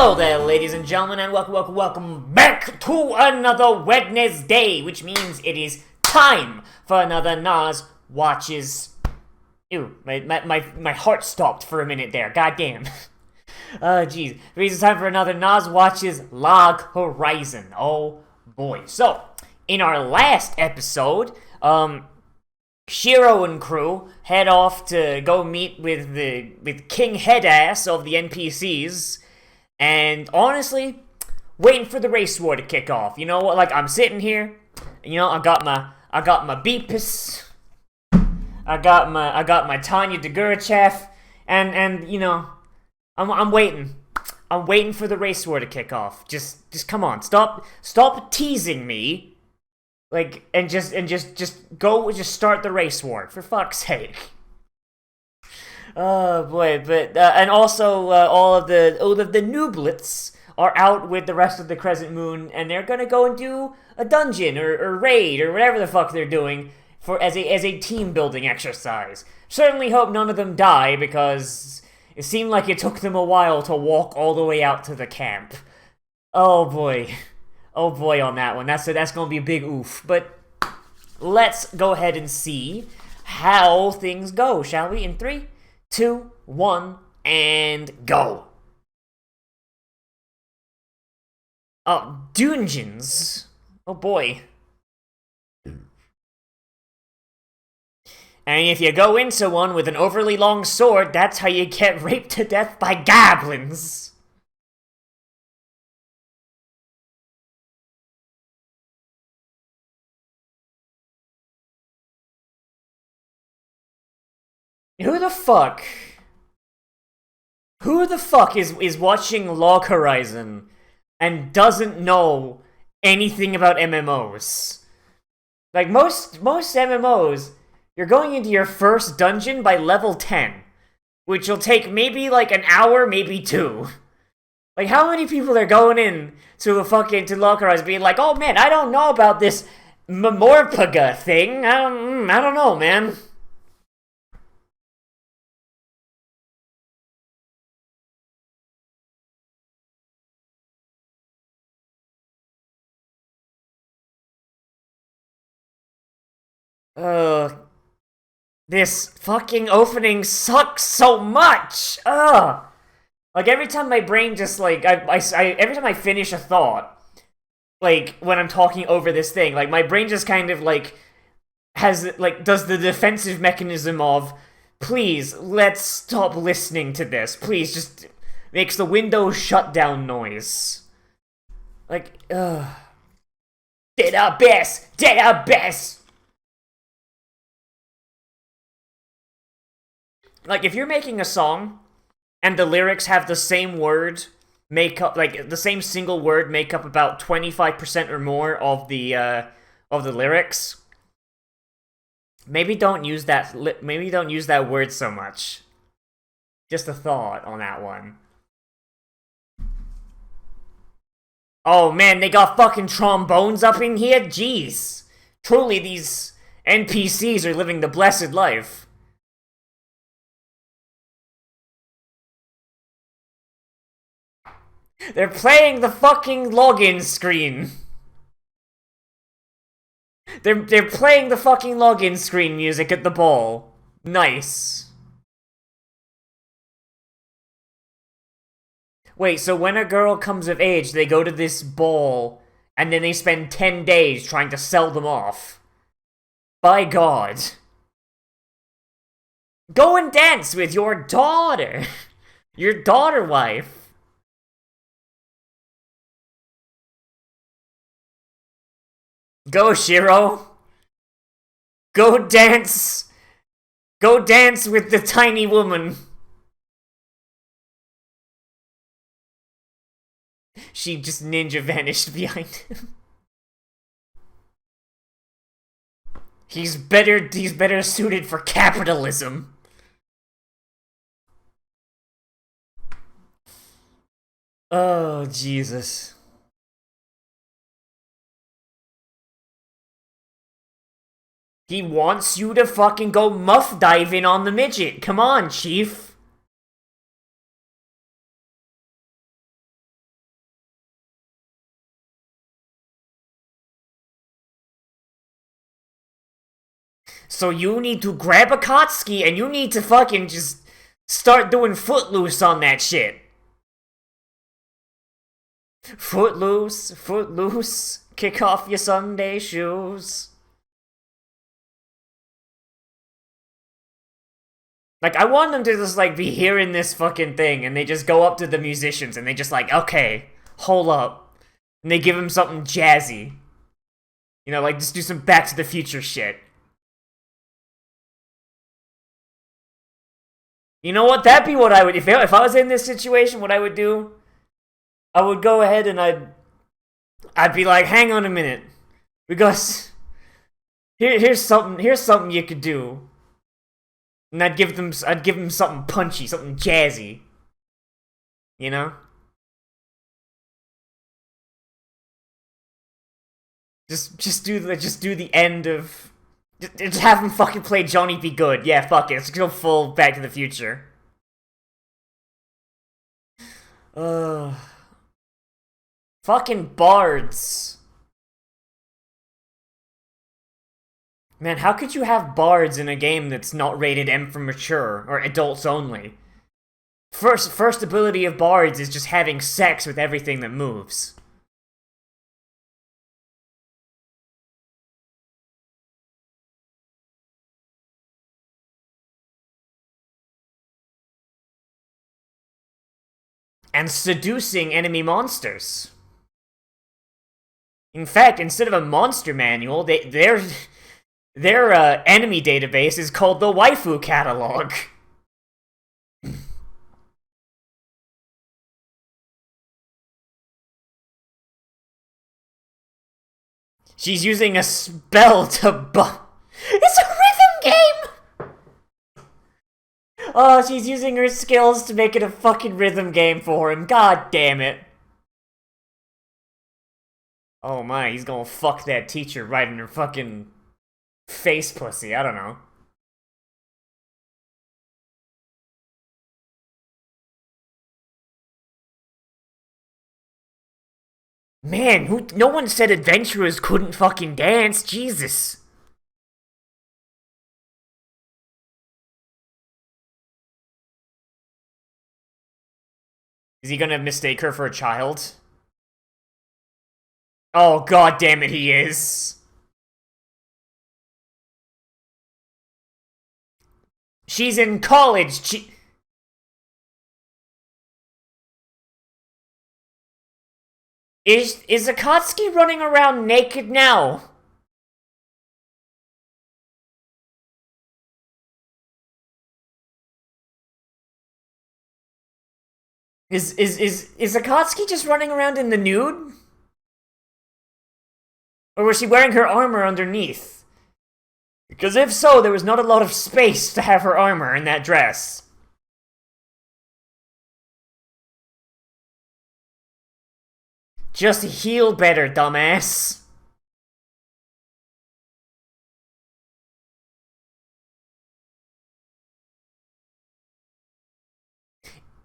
Hello there, ladies and gentlemen, and welcome back to another Wednesday, which means it is time for another Nozz Watches. Ew, my heart stopped for a minute there, goddamn. Jeez. It means it's time for another Nozz Watches Log Horizon. Oh boy. So, in our last episode, Shiro and crew head off to go meet with King Headass of the NPCs. And honestly, waiting for the race war to kick off. You know what? Like, I'm sitting here, you know, I got my Beepus, I got my Tanya Degurachev, and you know, I'm waiting. I'm waiting for the race war to kick off. Just come on, stop teasing me, like, and just start the race war for fuck's sake. Oh boy, but and also all of the nooblets are out with the rest of the Crescent Moon, and they're gonna go and do a dungeon or raid or whatever the fuck they're doing for as a team building exercise. Certainly hope none of them die, because it seemed like it took them a while to walk all the way out to the camp. Oh boy on that one. That's gonna be a big oof. But let's go ahead and see how things go, shall we? In 3, 2, 1, and go. Oh, dungeons. Oh boy. And if you go into one with an overly long sword, that's how you get raped to death by goblins. Who the fuck is watching Log Horizon and doesn't know anything about MMOs? Like, most MMOs, you're going into your first dungeon by level 10, which will take maybe like an hour, maybe 2. Like, how many people are going in to Log Horizon being like, oh man, I don't know about this Memorpaga thing. I don't know, man. This fucking opening sucks so much! Like, every time my brain just, like, every time I finish a thought, like, when I'm talking over this thing, like, my brain just kind of, like, does the defensive mechanism of, please, let's stop listening to this. Please, just makes the Windows shutdown noise. Like, Did our best! Like, if you're making a song, and the lyrics have the same word make up, like, the same single word make up about 25% or more of the lyrics, maybe don't use that word so much. Just a thought on that one. Oh man, they got fucking trombones up in here? Jeez. Truly, these NPCs are living the blessed life. They're playing the fucking login screen. They're playing the fucking login screen music at the ball. Nice. Wait, so when a girl comes of age, they go to this ball, and then they spend 10 days trying to sell them off. By God. Go and dance with your daughter! Your daughter wife. Go, Shiro! Go dance! Go dance with the tiny woman! She just ninja vanished behind him. He's better suited for capitalism. Oh, Jesus. He wants you to fucking go muff diving on the midget. Come on, Chief. So you need to grab a Akatsuki and you need to fucking just start doing Footloose on that shit. Footloose, Footloose, kick off your Sunday shoes. Like, I want them to just, like, be hearing this fucking thing, and they just go up to the musicians, and they just like, okay, hold up. And they give them something jazzy. You know, like, just do some Back to the Future shit. You know what? That'd be what I would, if I was in this situation, what I would do, I would go ahead and I'd be like, hang on a minute. Because, here's something you could do. And I'd give them something punchy, something jazzy. You know? Just do the end of... Just have them fucking play Johnny Be Good. Yeah, fuck it. Let's go full Back to the Future. Fucking bards. Man, how could you have bards in a game that's not rated M for mature, or adults only? First ability of bards is just having sex with everything that moves. And seducing enemy monsters. In fact, instead of a monster manual, their enemy database is called the Waifu Catalog. She's using a spell to It's a rhythm game! Oh, she's using her skills to make it a fucking rhythm game for him. God damn it. Oh my, he's gonna fuck that teacher right in her fucking face pussy. I don't know. Man, no one said adventurers couldn't fucking dance. Jesus. Is he gonna mistake her for a child? Oh, god damn it, he is. She's in college. Is Akatsuki running around naked now? Is Akatsuki just running around in the nude? Or was she wearing her armor underneath? Because if so, there was not a lot of space to have her armor in that dress. Just heal better, dumbass.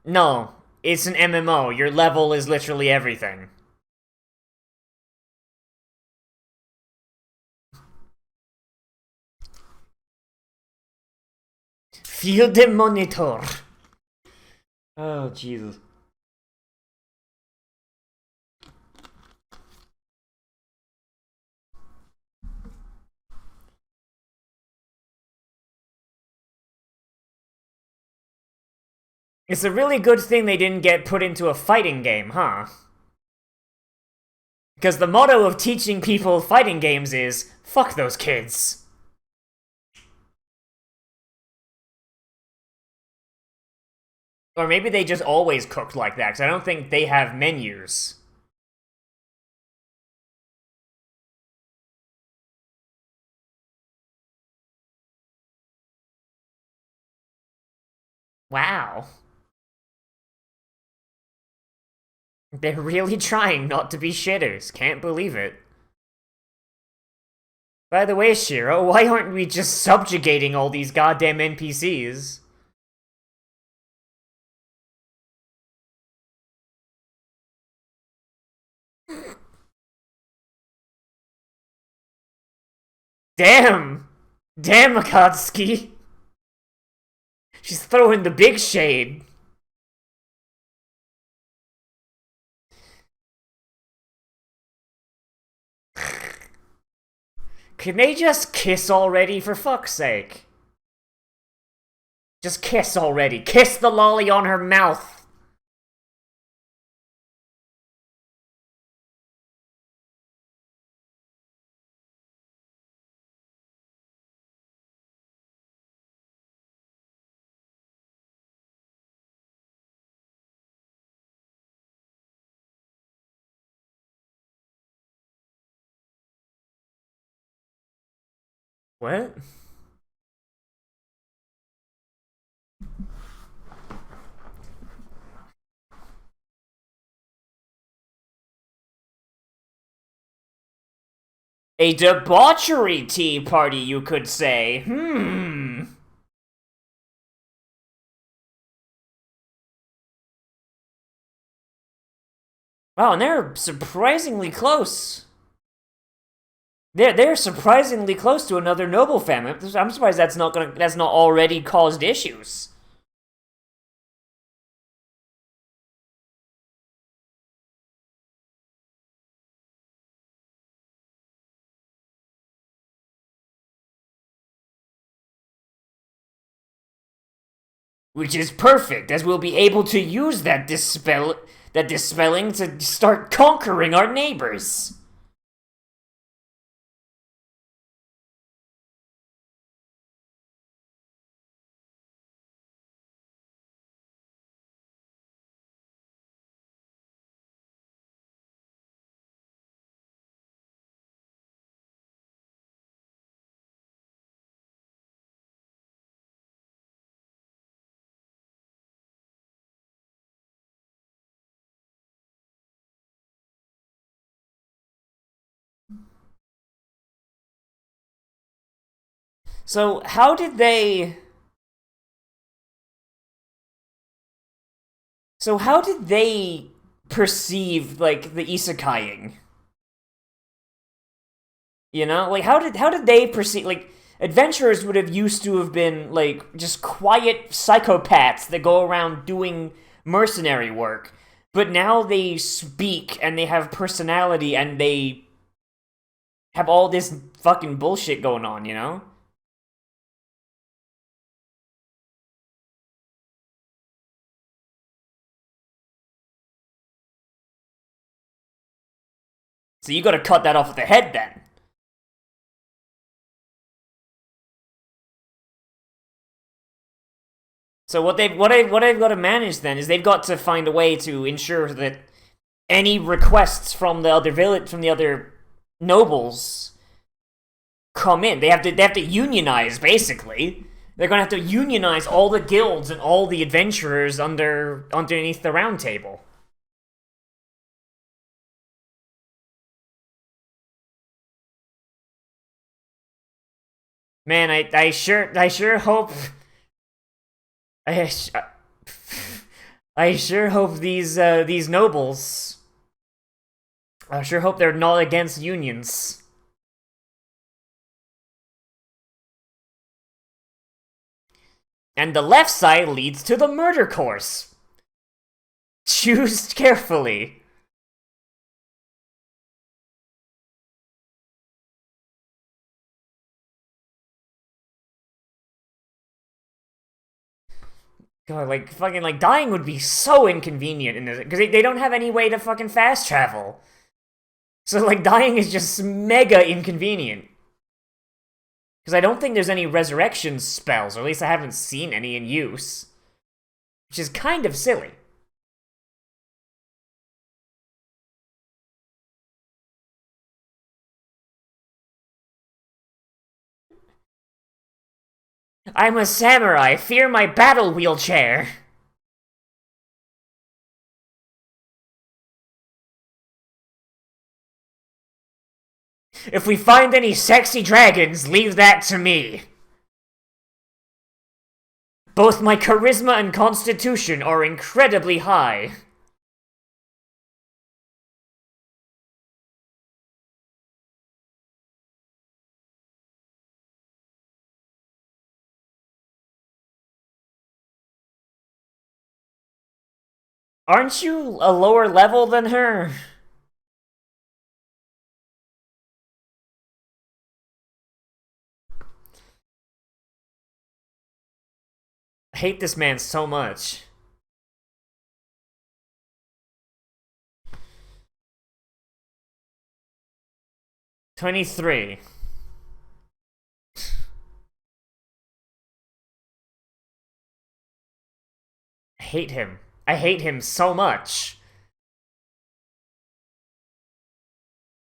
No, it's an MMO. Your level is literally everything. Feel the monitor. Oh, Jesus. It's a really good thing they didn't get put into a fighting game, huh? Because the motto of teaching people fighting games is, fuck those kids. Or maybe they just always cooked like that, because I don't think they have menus. Wow. They're really trying not to be shitters. Can't believe it. By the way, Shiro, why aren't we just subjugating all these goddamn NPCs? Damn! Damn, Akatsuki! She's throwing the big shade. Can they just kiss already, for fuck's sake? Just kiss already. Kiss the lolly on her mouth. What? A debauchery tea party, you could say. Wow, and they're surprisingly close. They're surprisingly close to another noble family. I'm surprised that's not already caused issues. Which is perfect, as we'll be able to use that dispelling to start conquering our neighbors. So how did they? So how did they perceive like the isekaiing? You know, like how did they perceive like adventurers would have used to have been like just quiet psychopaths that go around doing mercenary work, but now they speak and they have personality and they have all this fucking bullshit going on, you know? So you got to cut that off with the head then. So what they've got to manage then is they've got to find a way to ensure that any requests from the other village from the other nobles come in. They have to unionize basically. They're gonna have to unionize all the guilds and all the adventurers underneath the round table. Man, I sure hope I I sure hope these nobles. I sure hope they're not against unions. And the left side leads to the murder course. Choose carefully. God, like fucking like dying would be so inconvenient in this because they don't have any way to fucking fast travel. So like dying is just mega inconvenient. Because I don't think there's any resurrection spells, or at least I haven't seen any in use. Which is kind of silly. I'm a samurai, fear my battle wheelchair. If we find any sexy dragons, leave that to me. Both my charisma and constitution are incredibly high. Aren't you a lower level than her? I hate this man so much. $23. I hate him. I hate him so much.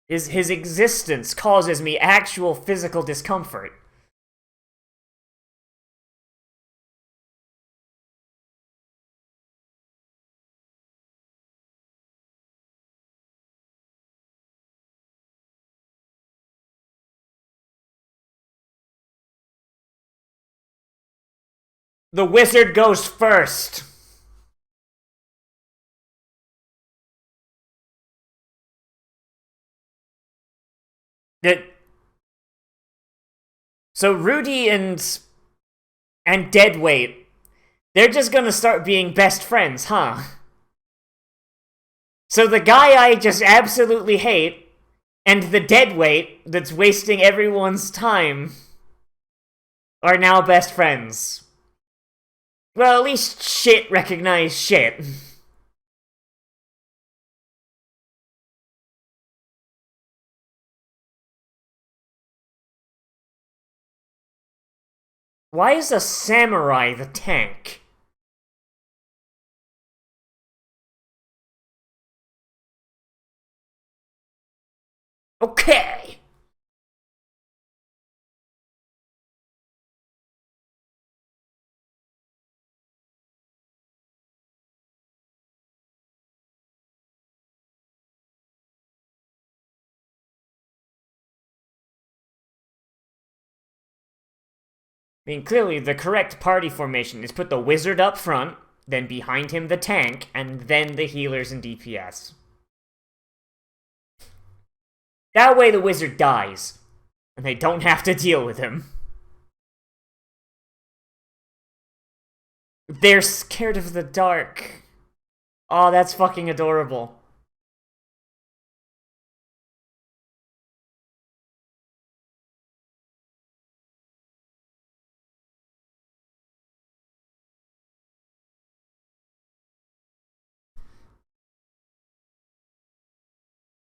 His existence causes me actual physical discomfort. The wizard goes first. So Rudy and Deadweight, they're just gonna start being best friends, huh? So the guy I just absolutely hate, and the Deadweight that's wasting everyone's time, are now best friends. Well, at least shit recognized shit. Why is a samurai the tank? Okay. I mean, clearly the correct party formation is put the wizard up front, then behind him the tank, and then the healers and DPS. That way the wizard dies, and they don't have to deal with him. They're scared of the dark. Oh, that's fucking adorable.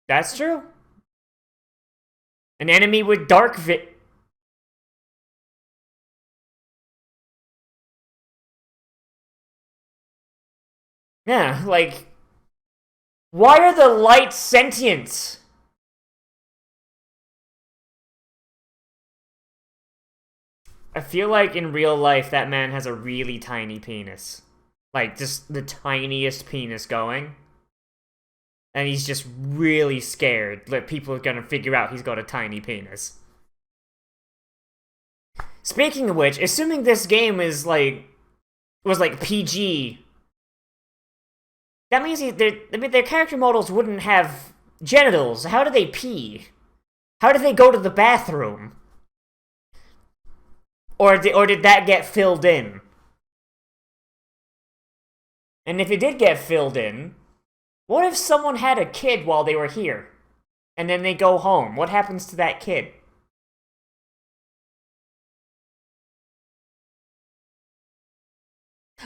That's true. An enemy with dark yeah, like... Why are the lights sentient? I feel like in real life that man has a really tiny penis. Like, just the tiniest penis going. And he's just really scared that people are gonna figure out he's got a tiny penis. Speaking of which, assuming this game is was like PG, that means their character models wouldn't have genitals. How do they pee? How do they go to the bathroom? Or did that get filled in? And if it did get filled in, what if someone had a kid while they were here? And then they go home. What happens to that kid?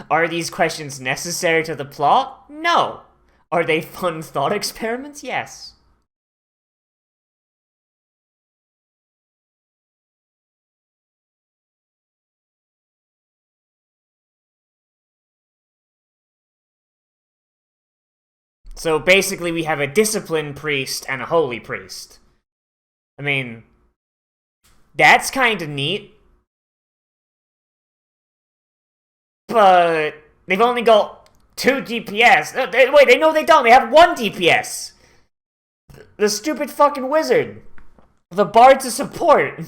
Are these questions necessary to the plot? No. Are they fun thought experiments? Yes. So basically we have a disciplined priest and a holy priest. I mean, that's kind of neat. But they've only got 2 DPS. Wait, no, they don't. They have 1 DPS. The stupid fucking wizard. The bard to support.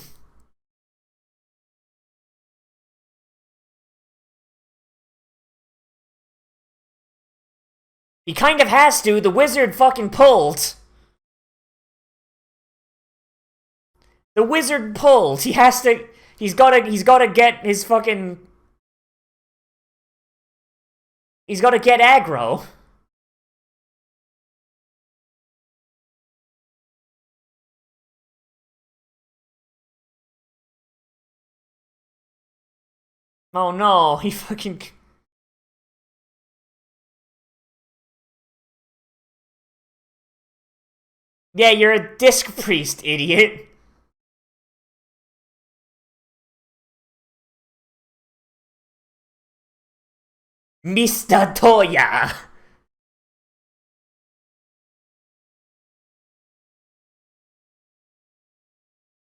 He kind of has to. The wizard fucking pulled. The wizard pulled. He has to. He's gotta get his fucking. He's gotta get aggro. Oh no, he fucking... Yeah, you're a disc priest, idiot. Mr. Toya.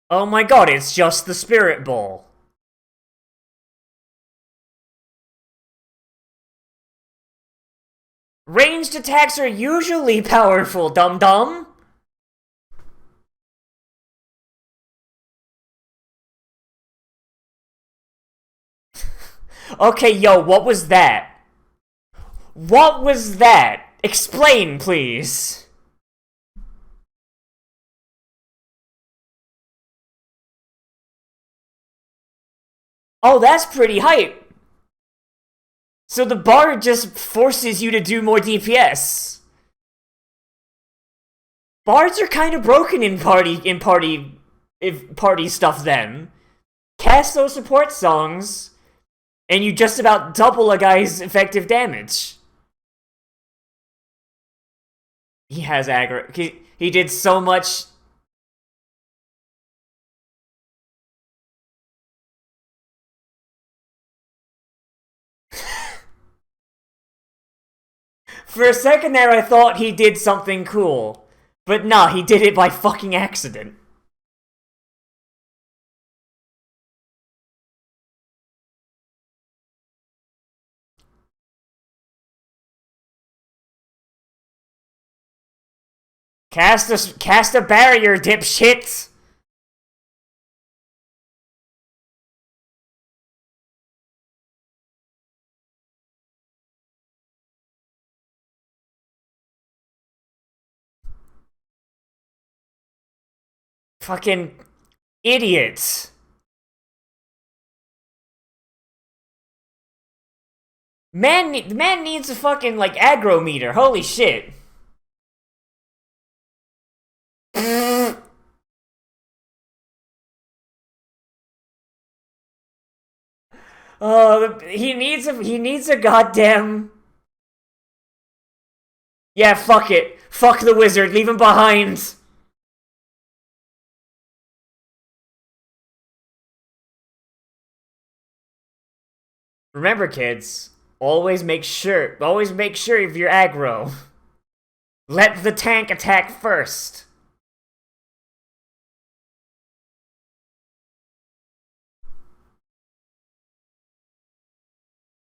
Oh my god, it's just the Spirit Ball. Ranged attacks are usually powerful, dum-dum. Okay, yo, what was that? What was that? Explain, please. Oh, that's pretty hype. So the bard just forces you to do more DPS. Bards are kind of broken in party stuff then. Cast those support songs, and you just about double a guy's effective damage. He has aggro. He did so much. For a second there, I thought he did something cool. But nah, he did it by fucking accident. Cast a barrier, dipshit! Fucking idiots. Man needs a fucking, like, aggro meter. Holy shit. Oh, he needs a goddamn... Yeah, fuck it. Fuck the wizard. Leave him behind. Remember, kids, always make sure of your aggro. Let the tank attack first.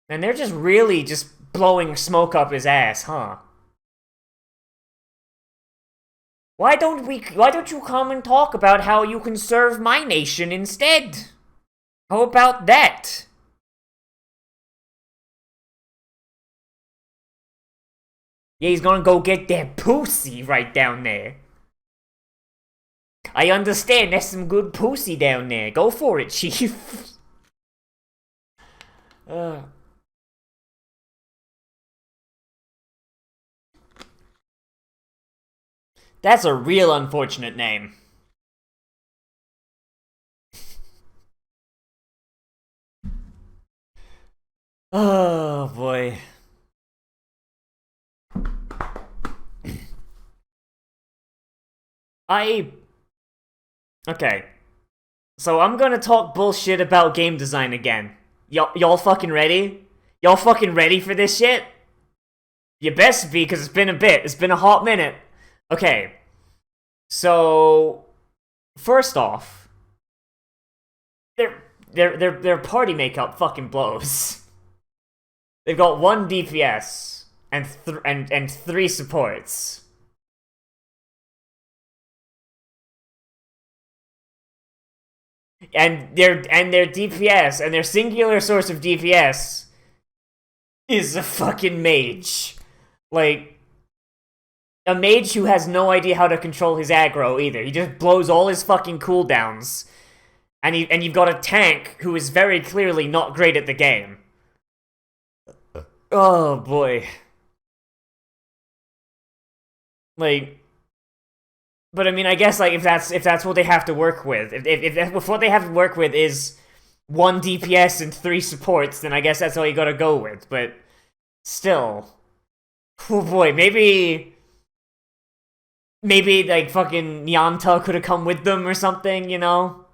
And they're just really just blowing smoke up his ass, huh? Why don't you come and talk about how you can serve my nation instead? How about that? Yeah, he's gonna go get that pussy right down there. I understand, there's some good pussy down there. Go for it, chief. That's a real unfortunate name. Oh, boy. Okay. So I'm gonna talk bullshit about game design again. Y'all fucking ready? Y'all fucking ready for this shit? You best be, because it's been a bit. It's been a hot minute. Okay. So, first off, their party makeup fucking blows. They've got 1 DPS and 3 supports. And their DPS and their singular source of DPS is a fucking mage. Like, a mage who has no idea how to control his aggro either. He just blows all his fucking cooldowns. And you've got a tank who is very clearly not great at the game. Oh boy. Like, but I mean, I guess like if that's what they have to work with, if what they have to work with is 1 DPS and 3 supports, then I guess that's all you gotta go with. But still, oh boy, maybe like fucking Nyanta could have come with them or something, you know?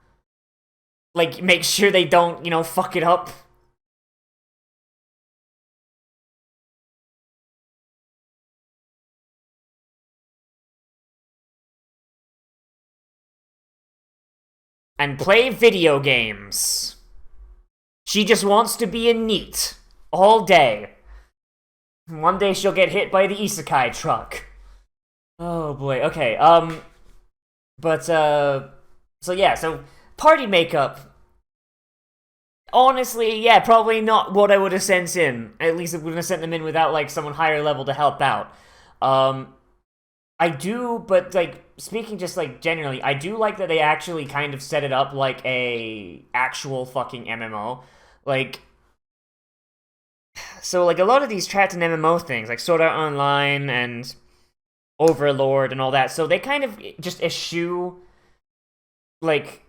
Like make sure they don't, fuck it up. And play video games. She just wants to be a NEET all day. One day she'll get hit by the isekai truck. Oh boy, okay, but, so party makeup. Honestly, yeah, probably not what I would have sent in. At least I wouldn't have sent them in without, like, someone higher level to help out. I do, but, like, speaking just, like, generally, I do like that they actually kind of set it up like a actual fucking MMO. Like, so, like, a lot of these trapped in MMO things, like Sword Art Online and Overlord and all that, so they kind of just eschew, like,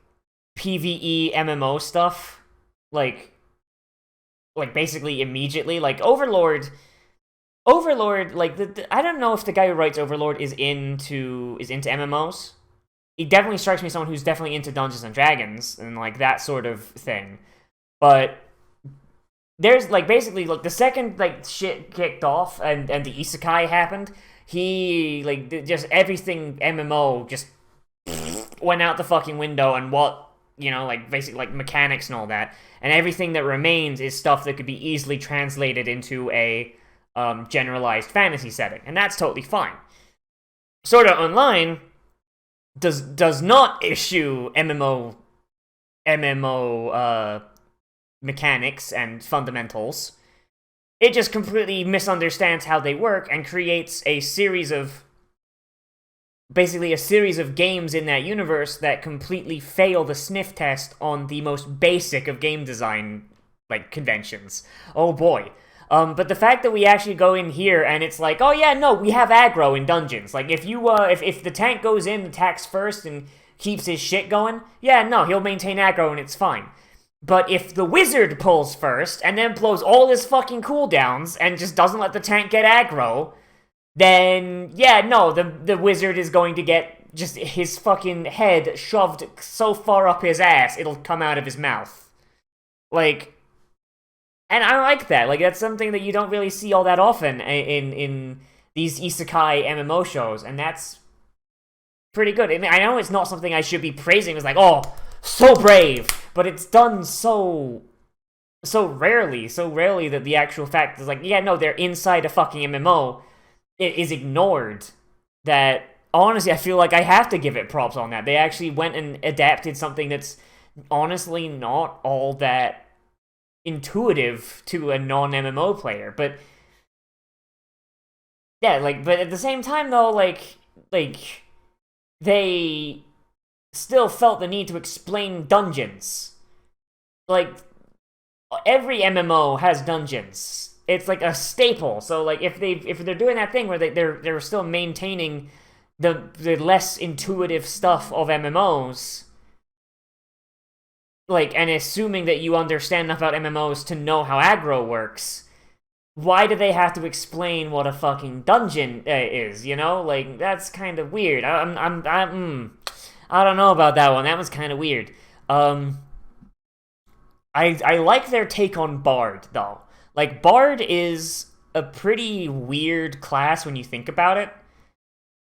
PvE MMO stuff, like basically immediately. Like, Overlord, like, I don't know if the guy who writes Overlord is into MMOs. He definitely strikes me as someone who's definitely into Dungeons and Dragons and, like, that sort of thing. But there's, like, basically, like, the second, like, shit kicked off and the isekai happened, he, like, just everything MMO just went out the fucking window, and what, like, basically, like, mechanics and all that. And everything that remains is stuff that could be easily translated into a generalized fantasy setting. And that's totally fine. Sword Art Online does not issue MMO mechanics and fundamentals. It just completely misunderstands how they work and creates a series of games in that universe that completely fail the sniff test on the most basic of game design, like, conventions. Oh boy. But the fact that we actually go in here and it's like, oh yeah, no, we have aggro in dungeons. Like, if the tank goes in, attacks first, and keeps his shit going, yeah, no, he'll maintain aggro and it's fine. But if the wizard pulls first, and then blows all his fucking cooldowns, and just doesn't let the tank get aggro, then, yeah, no, the wizard is going to get just his fucking head shoved so far up his ass, it'll come out of his mouth. Like, and I like that. Like, that's something that you don't really see all that often in these isekai MMO shows, and that's pretty good. I mean, I know it's not something I should be praising. It's like, oh, so brave, but it's done so rarely that the actual fact is like, yeah, no, they're inside a fucking MMO. It is ignored. That, honestly, I feel like I have to give it props on that. They actually went and adapted something that's honestly not all that intuitive to a non-MMO player. But yeah, like, but at the same time though, like they still felt the need to explain dungeons. Like, every MMO has dungeons. It's like a staple. So, like, if they're doing that thing where they're still maintaining the less intuitive stuff of MMOs, like, and assuming that you understand enough about MMOs to know how aggro works, why do they have to explain what a fucking dungeon is? Like, that's kind of weird. I don't know about that one. That was kind of weird. I like their take on Bard, though. Like, Bard is a pretty weird class when you think about it.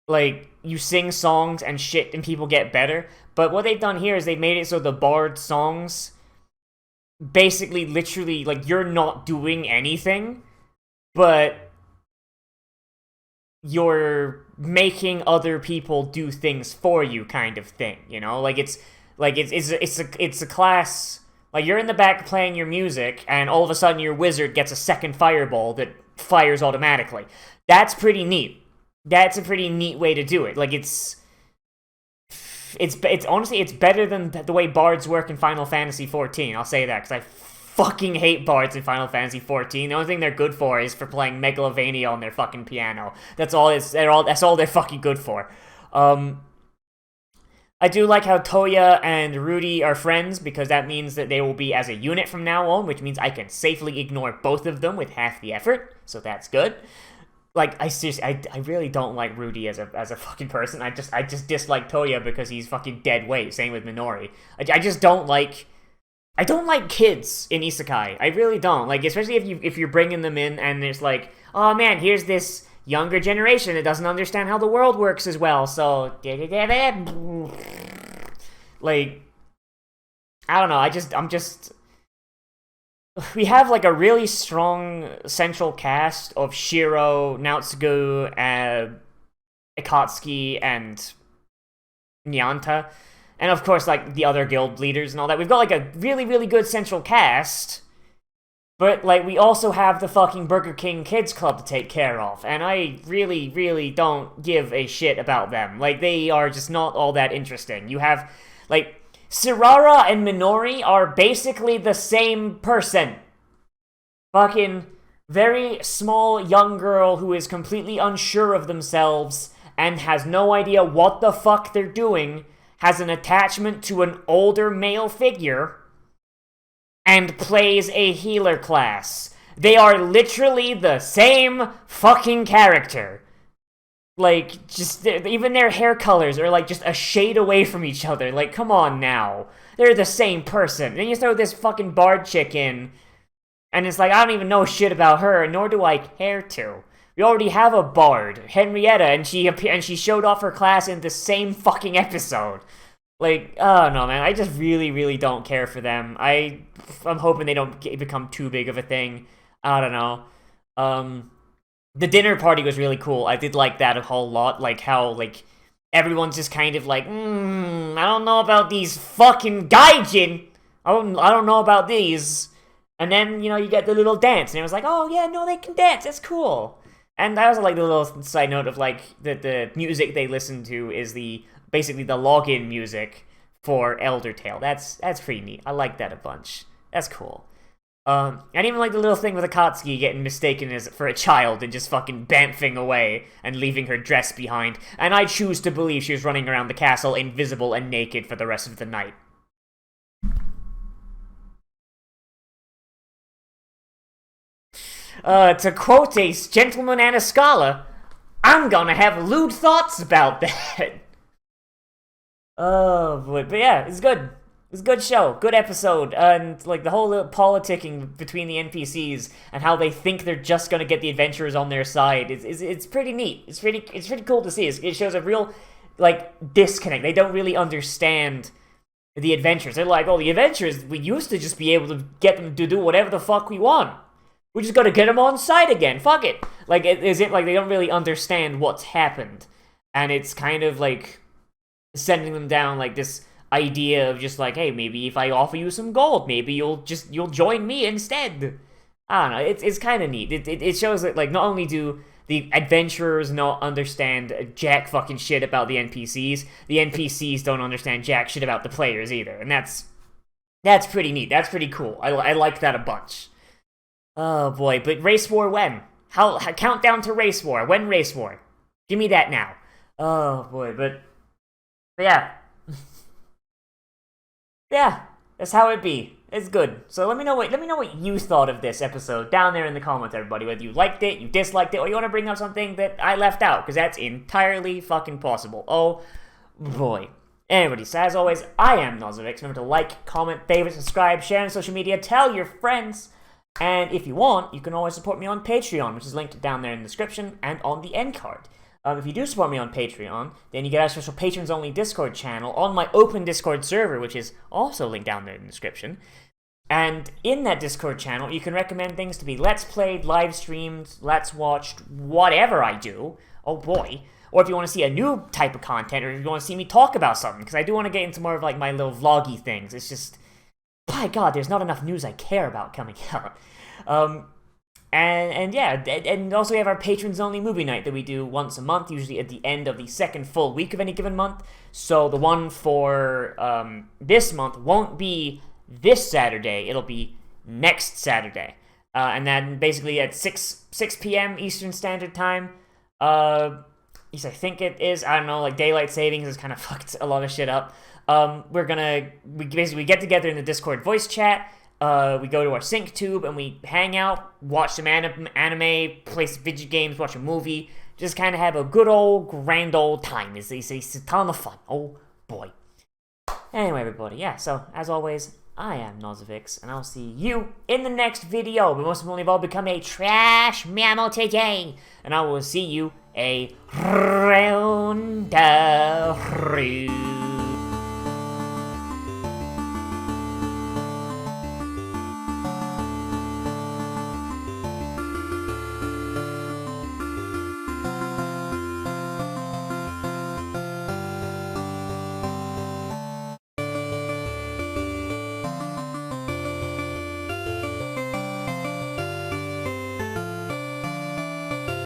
Like, you sing songs and shit and people get better. But what they've done here is they've made it so the Bard songs basically, literally, like, you're not doing anything, but you're making other people do things for you, kind of thing, Like, it's a class. Like, you're in the back playing your music, and all of a sudden your wizard gets a second fireball that fires automatically. That's pretty neat. That's a pretty neat way to do it. Like, it's honestly, it's better than the way bards work in Final Fantasy XIV. I'll say that, because I fucking hate bards in Final Fantasy XIV. The only thing they're good for is for playing Megalovania on their fucking piano. That's all they're fucking good for. I do like how Toya and Rudy are friends, because that means that they will be as a unit from now on, which means I can safely ignore both of them with half the effort, so that's good. Like, I really don't like Rudy as a fucking person. I just dislike Toya because he's fucking dead weight. Same with Minori. I just don't like... I don't like kids in isekai. I really don't. Like, especially if you're bringing them in and there's like, oh man, here's this younger generation that doesn't understand how the world works as well, so... Like, I don't know, I'm just... We have, like, a really strong central cast of Shiro, Naotsugu, Akatsuki, and Nyanta. And, of course, like, the other guild leaders and all that. We've got, like, a really, really good central cast... But, like, we also have the fucking Burger King Kids Club to take care of, and I really, really don't give a shit about them. Like, they are just not all that interesting. You have, like, Sirara and Minori are basically the same person. Fucking very small young girl who is completely unsure of themselves and has no idea what the fuck they're doing, has an attachment to an older male figure, and plays a healer class. They are literally the same fucking character. Like, just, even their hair colors are, like, just a shade away from each other. Like, come on now. They're the same person. Then you throw this fucking bard chick in, and it's like, I don't even know shit about her, nor do I care to. We already have a bard, Henrietta, and she showed off her class in the same fucking episode. Like, oh no, man, I just really, really don't care for them. I'm hoping they don't become too big of a thing. I don't know. The dinner party was really cool. I did like that a whole lot. Like, how, like, everyone's just kind of like, I don't know about these fucking gaijin. I don't know about these. And then, you know, you get the little dance, and it was like, oh yeah, no, they can dance, that's cool. And I also like the little side note of, like, the music they listen to is basically the login music for Elder Tale. That's pretty neat. I like that a bunch. That's cool. And even like the little thing with Akatsuki getting mistaken for a child and just fucking bamfing away and leaving her dress behind. And I choose to believe she was running around the castle invisible and naked for the rest of the night. To quote a gentleman and a scholar, I'm gonna have lewd thoughts about that. Oh boy, but yeah, it's good. It's a good show, good episode, and like the whole politicking between the NPCs and how they think they're just gonna get the adventurers on their side. It's pretty neat. It's pretty cool to see. It shows a real like disconnect. They don't really understand the adventurers. They're like, oh, the adventurers, we used to just be able to get them to do whatever the fuck we want. We just gotta get them on side again. Fuck it. Like, is it like they don't really understand what's happened, and it's kind of like sending them down like this idea of just like, hey, maybe if I offer you some gold, maybe you'll join me instead. I don't know. It's kind of neat. It shows that like not only do the adventurers not understand jack fucking shit about the NPCs don't understand jack shit about the players either, and that's pretty neat. That's pretty cool. I like that a bunch. Oh boy, but Race War when? How countdown to Race War? When Race War? Give me that now. Oh boy, but yeah. Yeah, that's how it be. It's good. So let me know what you thought of this episode down there in the comments, everybody. Whether you liked it, you disliked it, or you want to bring up something that I left out, because that's entirely fucking possible. Oh boy. Anyway, so as always, I am Nozz. Remember to like, comment, favorite, subscribe, share on social media, tell your friends, and if you want, you can always support me on Patreon, which is linked down there in the description and on the end card. If you do support me on Patreon, then you get a special patrons-only Discord channel on my open Discord server, which is also linked down there in the description. And in that Discord channel, you can recommend things to be Let's Played, live streamed, Let's Watched, whatever I do. Oh boy. Or if you want to see a new type of content, or if you want to see me talk about something, because I do want to get into more of like my little vloggy things. It's just, by God, there's not enough news I care about coming out. And yeah, and also we have our patrons-only movie night that we do once a month, usually at the end of the second full week of any given month. So the one for this month won't be this Saturday, it'll be next Saturday. And then basically at 6 p.m. Eastern Standard Time, least I think it is. I don't know, like daylight savings has kind of fucked a lot of shit up. We basically get together in the Discord voice chat. We go to our sync tube and we hang out, watch some anime, play some video games, watch a movie, just kind of have a good old grand old time. It's a ton of fun. Oh boy. Anyway, everybody, yeah. So as always, I am Nozz, and I'll see you in the next video. But most importantly of all, become a trash mammal today, and I will see you around the road.